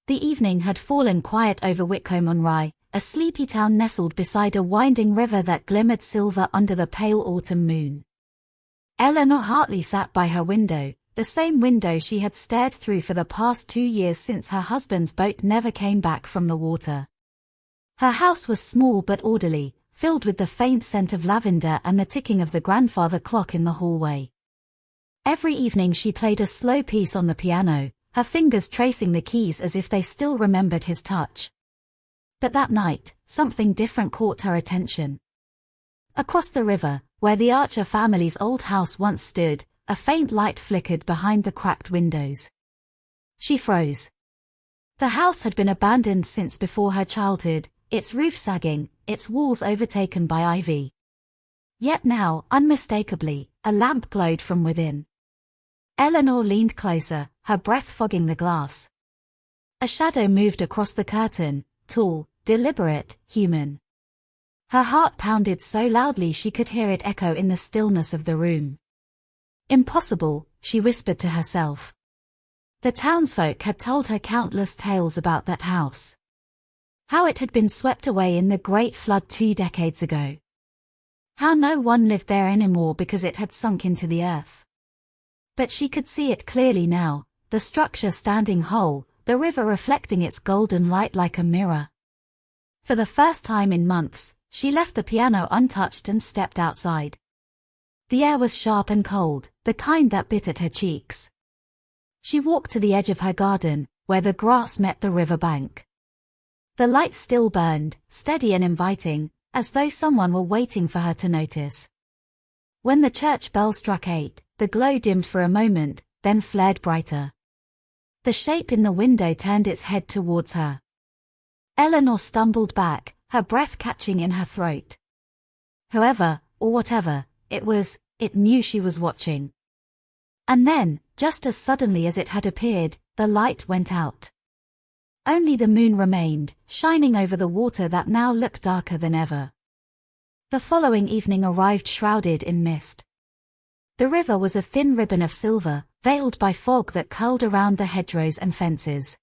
The evening had fallen quiet over Whitcomb-on-Rye, a sleepy town nestled beside a winding river that glimmered silver under the pale autumn moon. Eleanor Hartley sat by her window, the same window she had stared through for the past 2 years since her husband's boat never came back from the water. Her house was small but orderly, filled with the faint scent of lavender and the ticking of the grandfather clock in the hallway. Every evening she played a slow piece on the piano, her fingers tracing the keys as if they still remembered his touch. But that night, something different caught her attention. Across the river, where the Archer family's old house once stood, a faint light flickered behind the cracked windows. She froze. The house had been abandoned since before her childhood, its roof sagging, its walls overtaken by ivy. Yet now, unmistakably, a lamp glowed from within. Eleanor leaned closer, her breath fogging the glass. A shadow moved across the curtain, tall, deliberate, human. Her heart pounded so loudly she could hear it echo in the stillness of the room. Impossible, she whispered to herself. The townsfolk had told her countless tales about that house. How it had been swept away in the Great Flood 2 decades ago. How no one lived there anymore because it had sunk into the earth. But she could see it clearly now, the structure standing whole, the river reflecting its golden light like a mirror. For the first time in months, she left the piano untouched and stepped outside. The air was sharp and cold, the kind that bit at her cheeks. She walked to the edge of her garden, where the grass met the river bank. The light still burned, steady and inviting, as though someone were waiting for her to notice. When the church bell struck 8, the glow dimmed for a moment, then flared brighter. The shape in the window turned its head towards her. Eleanor stumbled back, her breath catching in her throat. Whoever, or whatever, it knew she was watching. And then, just as suddenly as it had appeared, the light went out. Only the moon remained, shining over the water that now looked darker than ever. The following evening arrived shrouded in mist. The river was a thin ribbon of silver, veiled by fog that curled around the hedgerows and fences.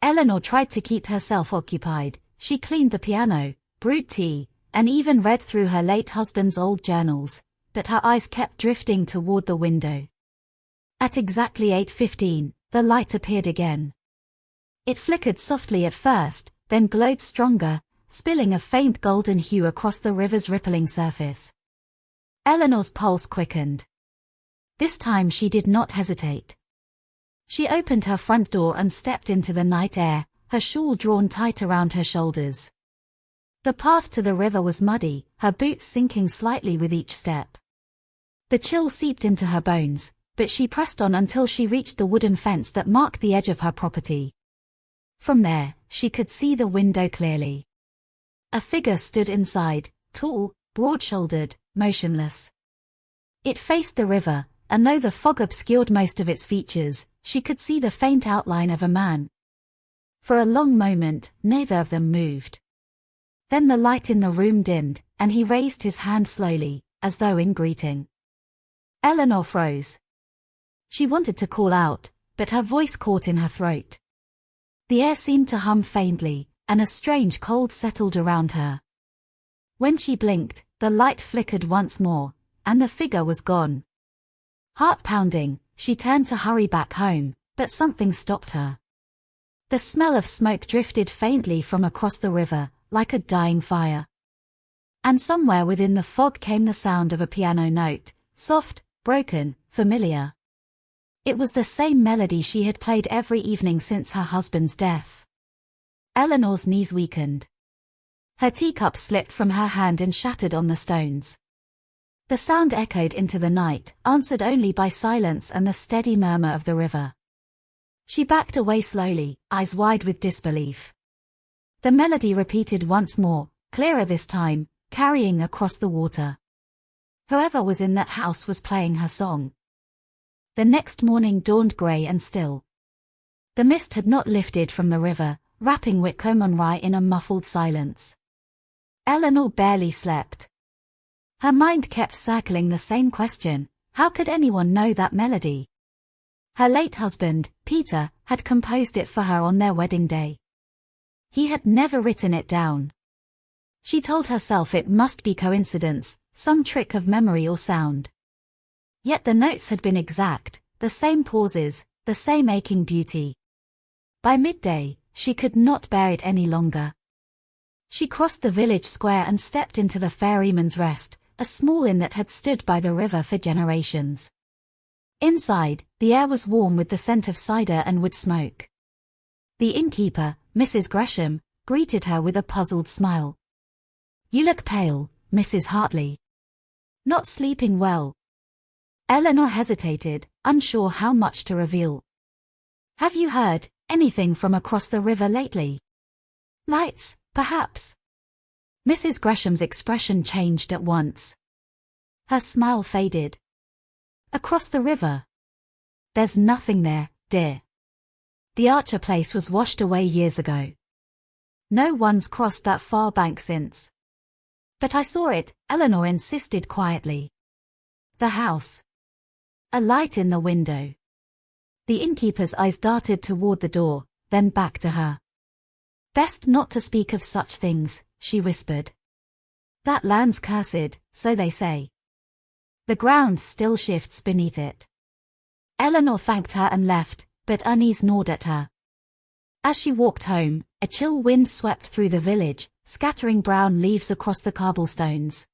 Eleanor tried to keep herself occupied. She cleaned the piano, brewed tea, and even read through her late husband's old journals, but her eyes kept drifting toward the window. At exactly 8:15, the light appeared again. It flickered softly at first, then glowed stronger, spilling a faint golden hue across the river's rippling surface. Eleanor's pulse quickened. This time she did not hesitate. She opened her front door and stepped into the night air, her shawl drawn tight around her shoulders. The path to the river was muddy, her boots sinking slightly with each step. The chill seeped into her bones, but she pressed on until she reached the wooden fence that marked the edge of her property. From there, she could see the window clearly. A figure stood inside, tall, broad-shouldered, motionless. It faced the river, and though the fog obscured most of its features, she could see the faint outline of a man. For a long moment, neither of them moved. Then the light in the room dimmed, and he raised his hand slowly, as though in greeting. Eleanor froze. She wanted to call out, but her voice caught in her throat. The air seemed to hum faintly, and a strange cold settled around her. When she blinked, the light flickered once more, and the figure was gone. Heart pounding, she turned to hurry back home, but something stopped her. The smell of smoke drifted faintly from across the river, like a dying fire. And somewhere within the fog came the sound of a piano note, soft, broken, familiar. It was the same melody she had played every evening since her husband's death. Eleanor's knees weakened. Her teacup slipped from her hand and shattered on the stones. The sound echoed into the night, answered only by silence and the steady murmur of the river. She backed away slowly, eyes wide with disbelief. The melody repeated once more, clearer this time, carrying across the water. Whoever was in that house was playing her song. The next morning dawned grey and still. The mist had not lifted from the river, wrapping Whitcomb-on-Rye in a muffled silence. Eleanor barely slept. Her mind kept circling the same question: how could anyone know that melody? Her late husband, Peter, had composed it for her on their wedding day. He had never written it down. She told herself it must be coincidence, some trick of memory or sound. Yet the notes had been exact, the same pauses, the same aching beauty. By midday, she could not bear it any longer. She crossed the village square and stepped into the Ferryman's Rest, a small inn that had stood by the river for generations. Inside, the air was warm with the scent of cider and wood smoke. The innkeeper, Mrs. Gresham, greeted her with a puzzled smile. "You look pale, Mrs. Hartley. Not sleeping well?" Eleanor hesitated, unsure how much to reveal. "Have you heard anything from across the river lately? Lights, perhaps?" Mrs. Gresham's expression changed at once. Her smile faded. "Across the river? There's nothing there, dear. The Archer place was washed away years ago. No one's crossed that far bank since." "But I saw it," Eleanor insisted quietly. "The house. A light in the window." The innkeeper's eyes darted toward the door, then back to her. "Best not to speak of such things," she whispered. "That land's cursed, so they say. The ground still shifts beneath it." Eleanor thanked her and left, but unease gnawed at her. As she walked home, a chill wind swept through the village, scattering brown leaves across the cobblestones.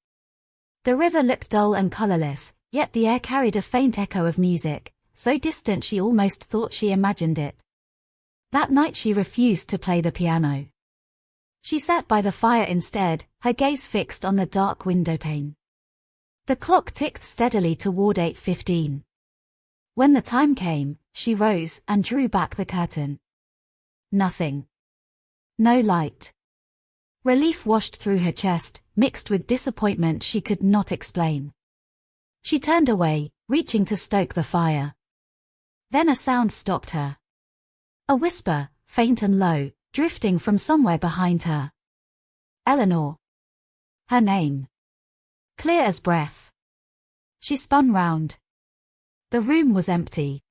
The river looked dull and colorless, yet the air carried a faint echo of music, so distant she almost thought she imagined it. That night she refused to play the piano. She sat by the fire instead, her gaze fixed on the dark windowpane. The clock ticked steadily toward 8:15. When the time came, she rose and drew back the curtain. Nothing. No light. Relief washed through her chest, mixed with disappointment she could not explain. She turned away, reaching to stoke the fire. Then a sound stopped her. A whisper, faint and low, drifting from somewhere behind her. "Eleanor." Her name. Clear as breath. She spun round. The room was empty.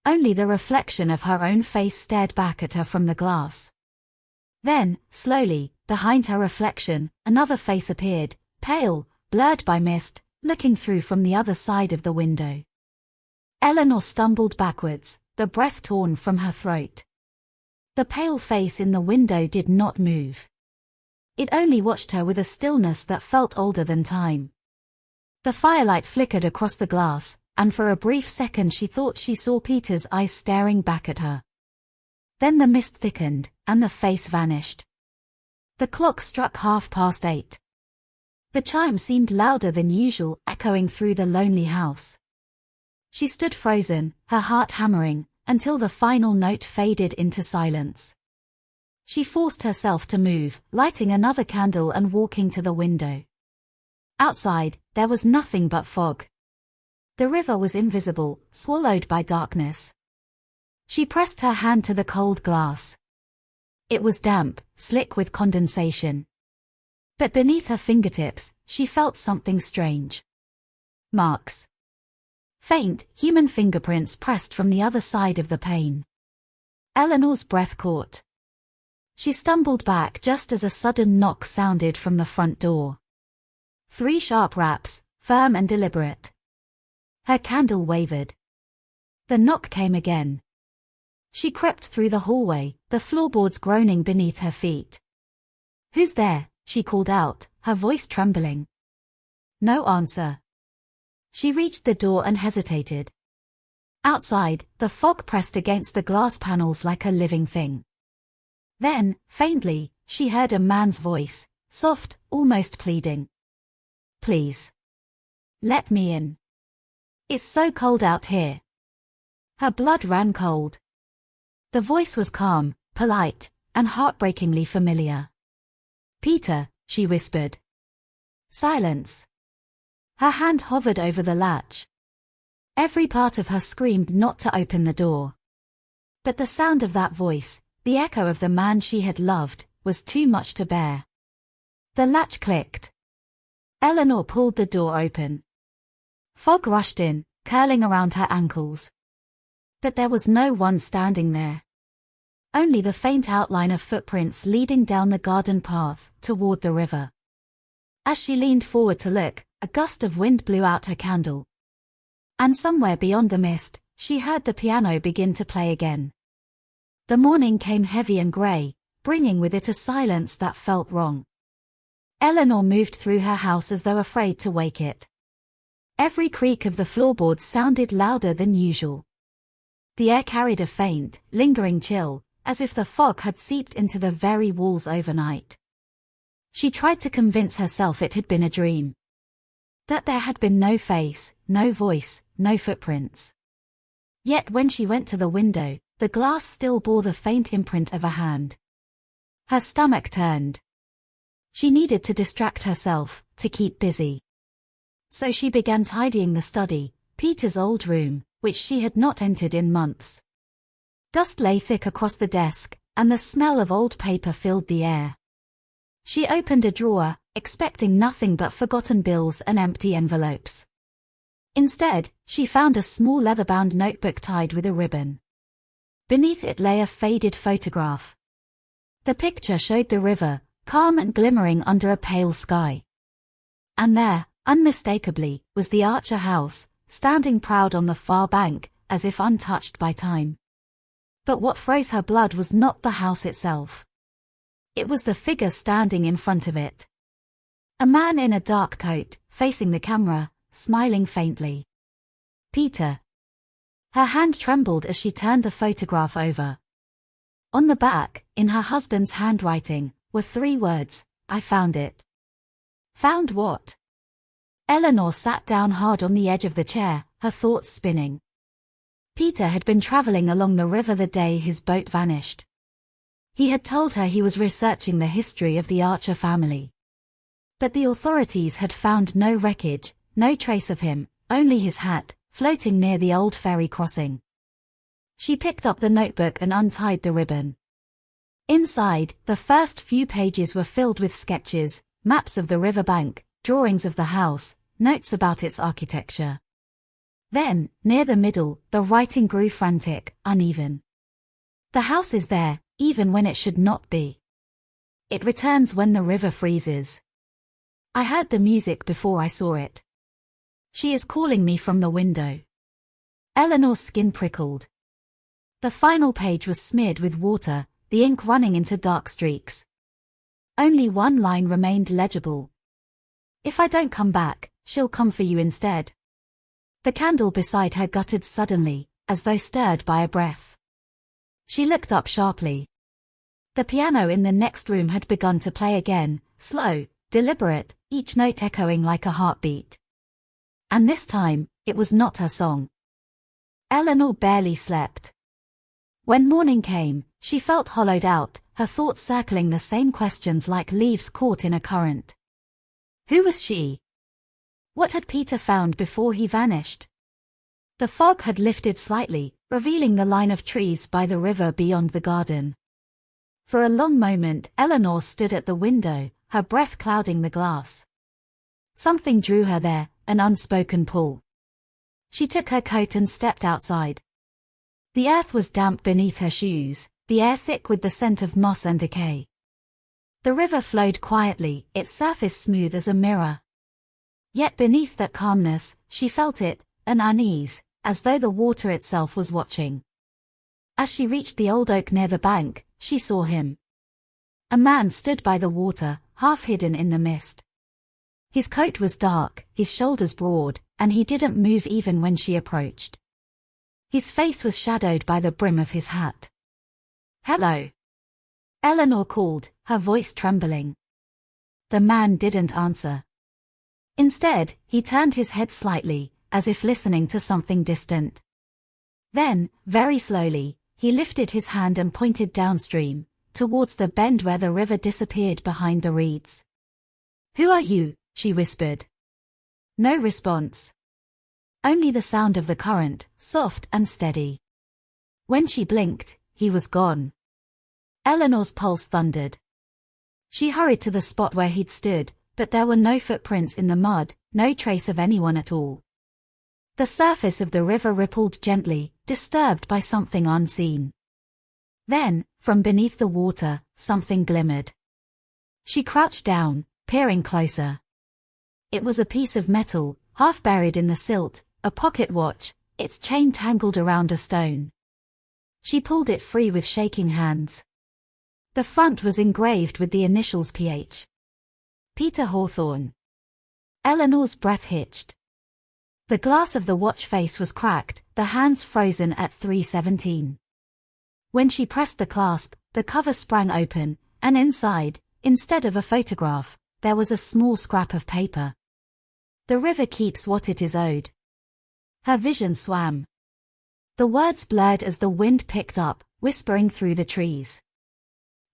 Only the reflection of her own face stared back at her from the glass. Then, slowly, behind her reflection, another face appeared, pale, blurred by mist, looking through from the other side of the window. Eleanor stumbled backwards, the breath torn from her throat. The pale face in the window did not move. It only watched her with a stillness that felt older than time. The firelight flickered across the glass, and for a brief second she thought she saw Peter's eyes staring back at her. Then the mist thickened, and the face vanished. The clock struck 8:30. The chime seemed louder than usual, echoing through the lonely house. She stood frozen, her heart hammering, until the final note faded into silence. She forced herself to move, lighting another candle and walking to the window. Outside, there was nothing but fog. The river was invisible, swallowed by darkness. She pressed her hand to the cold glass. It was damp, slick with condensation. But beneath her fingertips, she felt something strange. Marks. Faint, human fingerprints pressed from the other side of the pane. Eleanor's breath caught. She stumbled back just as a sudden knock sounded from the front door. 3 sharp raps, firm and deliberate. Her candle wavered. The knock came again. She crept through the hallway, the floorboards groaning beneath her feet. "Who's there?" she called out, her voice trembling. No answer. She reached the door and hesitated. Outside, the fog pressed against the glass panels like a living thing. Then, faintly, she heard a man's voice, soft, almost pleading. "Please. Let me in. It's so cold out here." Her blood ran cold. The voice was calm, polite, and heartbreakingly familiar. "Peter," she whispered. Silence. Her hand hovered over the latch. Every part of her screamed not to open the door. But the sound of that voice, the echo of the man she had loved, was too much to bear. The latch clicked. Eleanor pulled the door open. Fog rushed in, curling around her ankles. But there was no one standing there. Only the faint outline of footprints leading down the garden path toward the river. As she leaned forward to look, a gust of wind blew out her candle. And somewhere beyond the mist, she heard the piano begin to play again. The morning came heavy and grey, bringing with it a silence that felt wrong. Eleanor moved through her house as though afraid to wake it. Every creak of the floorboards sounded louder than usual. The air carried a faint, lingering chill, as if the fog had seeped into the very walls overnight. She tried to convince herself it had been a dream. That there had been no face, no voice, no footprints. Yet when she went to the window, the glass still bore the faint imprint of a hand. Her stomach turned. She needed to distract herself, to keep busy. So she began tidying the study, Peter's old room, which she had not entered in months. Dust lay thick across the desk, and the smell of old paper filled the air. She opened a drawer, expecting nothing but forgotten bills and empty envelopes. Instead, she found a small leather-bound notebook tied with a ribbon. Beneath it lay a faded photograph. The picture showed the river, calm and glimmering under a pale sky. And there, unmistakably, was the Archer house, standing proud on the far bank, as if untouched by time. But what froze her blood was not the house itself. It was the figure standing in front of it. A man in a dark coat, facing the camera, smiling faintly. Peter. Her hand trembled as she turned the photograph over. On the back, in her husband's handwriting, were 3 words, "I found it." Found what? Eleanor sat down hard on the edge of the chair, her thoughts spinning. Peter had been traveling along the river the day his boat vanished. He had told her he was researching the history of the Archer family. But the authorities had found no wreckage, no trace of him, only his hat, floating near the old ferry crossing. She picked up the notebook and untied the ribbon. Inside, the first few pages were filled with sketches, maps of the riverbank, drawings of the house, notes about its architecture. Then, near the middle, the writing grew frantic, uneven. The house is there, even when it should not be. It returns when the river freezes. I heard the music before I saw it. She is calling me from the window. Eleanor's skin prickled. The final page was smeared with water, the ink running into dark streaks. Only one line remained legible. "If I don't come back, she'll come for you instead." The candle beside her guttered suddenly, as though stirred by a breath. She looked up sharply. The piano in the next room had begun to play again, slow, deliberate, each note echoing like a heartbeat. And this time, it was not her song. Eleanor barely slept. When morning came, she felt hollowed out, her thoughts circling the same questions like leaves caught in a current. Who was she? What had Peter found before he vanished? The fog had lifted slightly, revealing the line of trees by the river beyond the garden. For a long moment, Eleanor stood at the window, her breath clouding the glass. Something drew her there, an unspoken pull. She took her coat and stepped outside. The earth was damp beneath her shoes, the air thick with the scent of moss and decay. The river flowed quietly, its surface smooth as a mirror. Yet beneath that calmness, she felt it, an unease, as though the water itself was watching. As she reached the old oak near the bank, she saw him. A man stood by the water, half hidden in the mist. His coat was dark, his shoulders broad, and he didn't move even when she approached. His face was shadowed by the brim of his hat. "Hello," Eleanor called, her voice trembling. The man didn't answer. Instead, he turned his head slightly, as if listening to something distant. Then, very slowly, he lifted his hand and pointed downstream, towards the bend where the river disappeared behind the reeds. "Who are you?" she whispered. No response. Only the sound of the current, soft and steady. When she blinked, he was gone. Eleanor's pulse thundered. She hurried to the spot where he'd stood, but there were no footprints in the mud, no trace of anyone at all. The surface of the river rippled gently, disturbed by something unseen. Then, from beneath the water, something glimmered. She crouched down, peering closer. It was a piece of metal, half buried in the silt, a pocket watch, its chain tangled around a stone. She pulled it free with shaking hands. The front was engraved with the initials P.H. Peter Hawthorne. Eleanor's breath hitched. The glass of the watch face was cracked, the hands frozen at 3:17. When she pressed the clasp, the cover sprang open, and inside, instead of a photograph, there was a small scrap of paper. The river keeps what it is owed. Her vision swam. The words blurred as the wind picked up, whispering through the trees.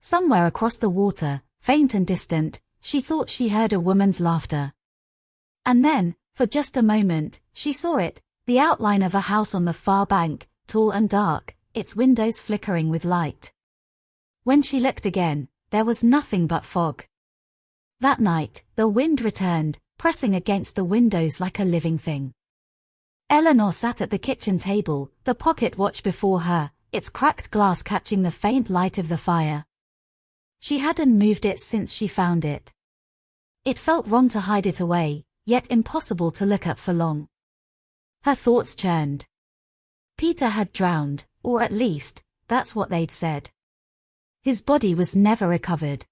Somewhere across the water, faint and distant, she thought she heard a woman's laughter. And then, for just a moment, she saw it, the outline of a house on the far bank, tall and dark, its windows flickering with light. When she looked again, there was nothing but fog. That night, the wind returned, pressing against the windows like a living thing. Eleanor sat at the kitchen table, the pocket watch before her, its cracked glass catching the faint light of the fire. She hadn't moved it since she found it. It felt wrong to hide it away, yet impossible to look at for long. Her thoughts churned. Peter had drowned, or at least, that's what they'd said. His body was never recovered.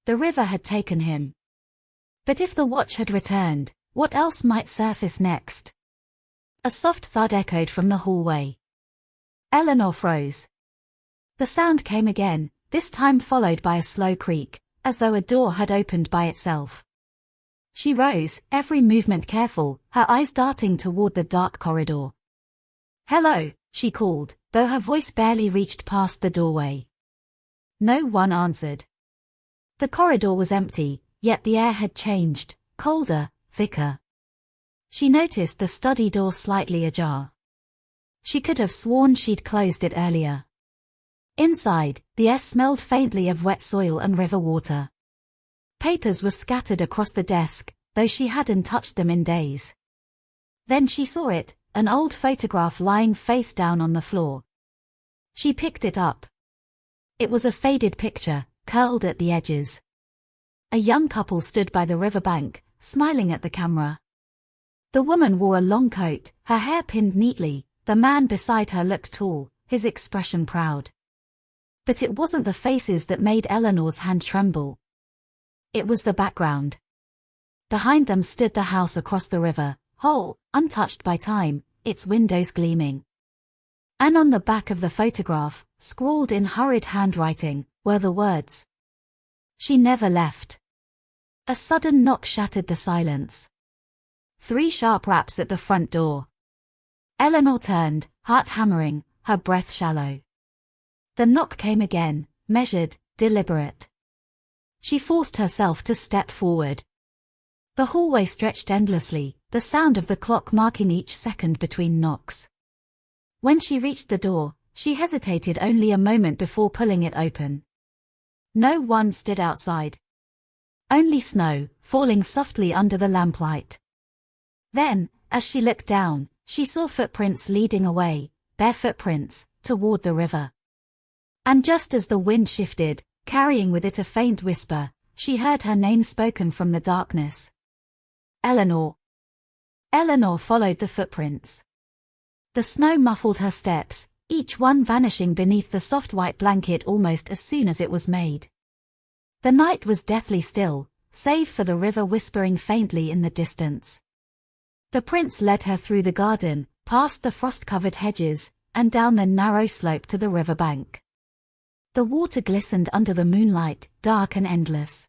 The river had taken him. But if the watch had returned, what else might surface next? A soft thud echoed from the hallway. Eleanor froze. The sound came again, this time followed by a slow creak, as though a door had opened by itself. She rose, every movement careful, her eyes darting toward the dark corridor. "Hello," she called, though her voice barely reached past the doorway. No one answered. The corridor was empty, yet the air had changed, colder, thicker. She noticed the study door slightly ajar. She could have sworn she'd closed it earlier. Inside, the air smelled faintly of wet soil and river water. Papers were scattered across the desk, though she hadn't touched them in days. Then she saw it, an old photograph lying face down on the floor. She picked it up. It was a faded picture, curled at the edges. A young couple stood by the riverbank, smiling at the camera. The woman wore a long coat, her hair pinned neatly. The man beside her looked tall, his expression proud. But it wasn't the faces that made Eleanor's hand tremble. It was the background. Behind them stood the house across the river, whole, untouched by time, its windows gleaming. And on the back of the photograph, scrawled in hurried handwriting, were the words, "She never left." A sudden knock shattered the silence. 3 sharp raps at the front door. Eleanor turned, heart hammering, her breath shallow. The knock came again, measured, deliberate. She forced herself to step forward. The hallway stretched endlessly, the sound of the clock marking each second between knocks. When she reached the door, she hesitated only a moment before pulling it open. No one stood outside. Only snow, falling softly under the lamplight. Then, as she looked down, she saw footprints leading away, bare footprints, toward the river. And just as the wind shifted, carrying with it a faint whisper, she heard her name spoken from the darkness. Eleanor. Eleanor followed the footprints. The snow muffled her steps, each one vanishing beneath the soft white blanket almost as soon as it was made. The night was deathly still, save for the river whispering faintly in the distance. The prints led her through the garden, past the frost-covered hedges, and down the narrow slope to the river bank. The water glistened under the moonlight, dark and endless.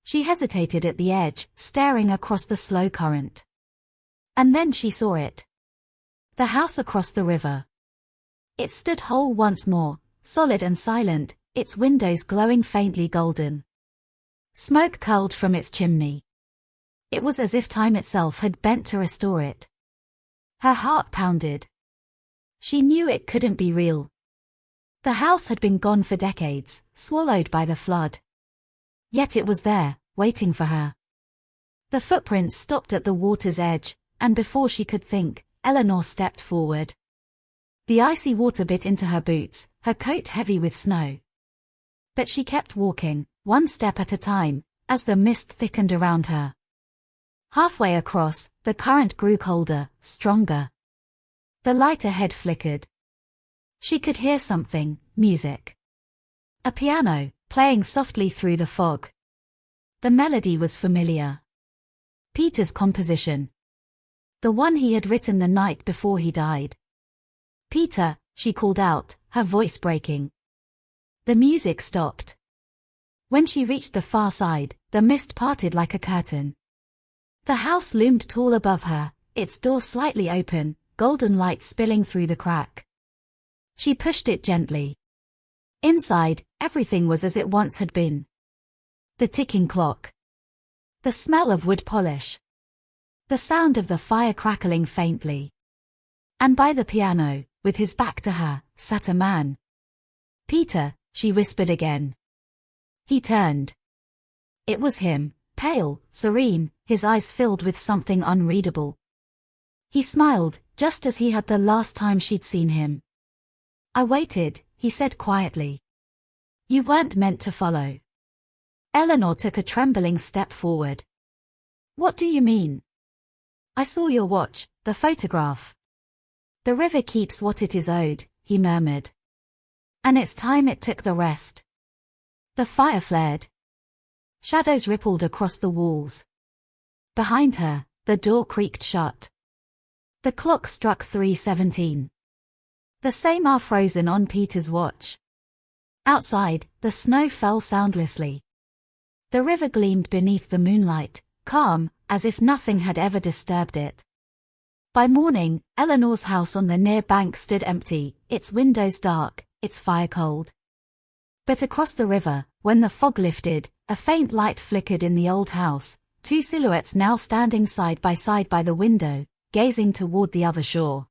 She hesitated at the edge, staring across the slow current. And then she saw it. The house across the river. It stood whole once more, solid and silent, its windows glowing faintly golden. Smoke curled from its chimney. It was as if time itself had bent to restore it. Her heart pounded. She knew it couldn't be real. The house had been gone for decades, swallowed by the flood. Yet it was there, waiting for her. The footprints stopped at the water's edge, and before she could think, Eleanor stepped forward. The icy water bit into her boots, her coat heavy with snow. But she kept walking, one step at a time, as the mist thickened around her. Halfway across, the current grew colder, stronger. The light ahead flickered. She could hear something, music. A piano, playing softly through the fog. The melody was familiar. Peter's composition. The one he had written the night before he died. "Peter," she called out, her voice breaking. The music stopped. When she reached the far side, the mist parted like a curtain. The house loomed tall above her, its door slightly open, golden light spilling through the crack. She pushed it gently. Inside, everything was as it once had been. The ticking clock. The smell of wood polish. The sound of the fire crackling faintly. And by the piano, with his back to her, sat a man. "Peter," she whispered again. He turned. It was him, pale, serene, his eyes filled with something unreadable. He smiled, just as he had the last time she'd seen him. "I waited," he said quietly. "You weren't meant to follow." Eleanor took a trembling step forward. "What do you mean?" "I saw your watch, the photograph." "The river keeps what it is owed," he murmured. "And it's time it took the rest." The fire flared. Shadows rippled across the walls. Behind her, the door creaked shut. The clock struck 3:17. The same hour frozen on Peter's watch. Outside, the snow fell soundlessly. The river gleamed beneath the moonlight, calm, as if nothing had ever disturbed it. By morning, Eleanor's house on the near bank stood empty, its windows dark, its fire cold. But across the river, when the fog lifted, a faint light flickered in the old house, two silhouettes now standing side by the window, gazing toward the other shore.